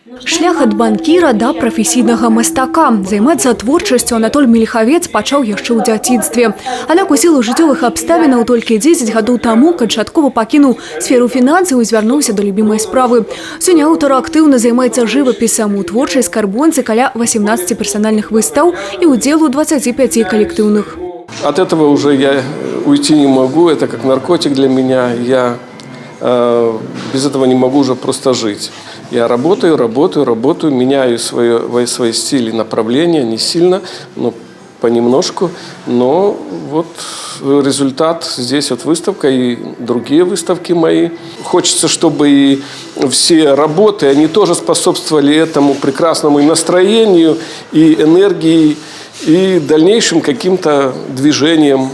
Шлях ад банкіра да прафесійнага мастака. Займацца творчасцю Анатоль Мельхавец пачаў яшчэ ў дзяцінстве. Аднак у сілу жыццёвых абставінаў толькі 10 гадоў таму канчаткова пакінуў сферу фінансаў і звярнуўся да любімай справы. Сёння аўтар актыўна займаецца жывапісам. У творчай скарбонцы каля 18 персанальных выстаў і удзел у 25 коллективных. От этого уже я уйти не могу. Это как наркотик для меня. Я без этого не могу уже просто жить. Я работаю, меняю свои стили, направления, не сильно, но понемножку. Но вот результат здесь вот выставка и другие выставки мои. Хочется, чтобы и все работы, они тоже способствовали этому прекрасному и настроению, и энергии, и дальнейшим каким-то движениям.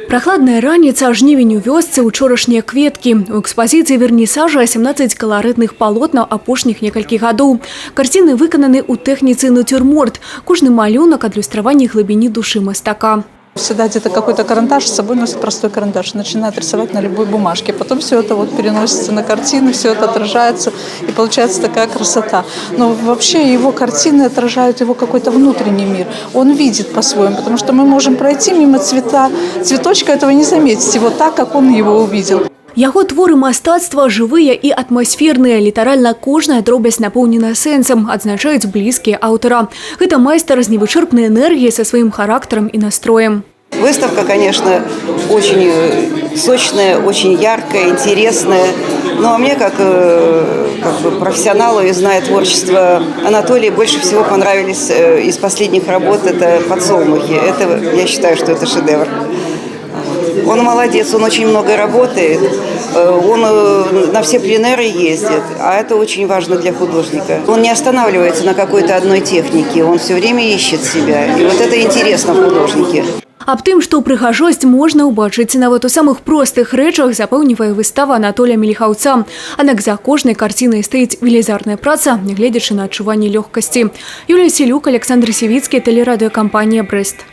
Прохладная раніца, жнівень у вёсцы, учорашнія кветкі. У экспазіцыі вернісажа 17 каларытных палотнаў апошніх некалькіх гадоў. Карціны выкананы ў тэхніцы натюрморт. Кожны малюнак адлюстраванне глыбіні душы мастака. Всегда где-то какой-то карандаш, с собой носит простой карандаш, начинает рисовать на любой бумажке. Потом все это вот переносится на картину, все это отражается, и получается такая красота. Но вообще его картины отражают его какой-то внутренний мир. Он видит по-своему, потому что мы можем пройти мимо цветочка, этого не заметить, его так, как он его увидел. Яго творы мастацтва жывыя і атмасферныя, літаральна кожная дробязь напоўнена сэнсам, адзначаюць блізкія аўтара. Гэта майстар з невычэрпнай энергіяй са сваім характарам і настроем. Выставка, конечно, очень сочная, очень яркая, интересная. Но мне, как бы профессионалу и зная творчество Анатолия, больше всего понравились из последних работ это «Подсолнухи». Это, я считаю, что это шедевр. Он молодец, он очень много работает, он на все пленеры ездит, а это очень важно для художника. Он не останавливается на какой-то одной технике, он все время ищет себя, и вот это интересно в художнике. Аб тым, што прыгажосць можна ўбачыць нават у самых простых рэчах, запэўнівае выстава Анатоля Мельхаўца. Аднак за кожнай карцінай стаіць велізарная праца, нягледзячы на адчуванне лёгкасці. Юлія Селюк, Александр Сівіцкі, тэлерадыёкампанія «Брэст».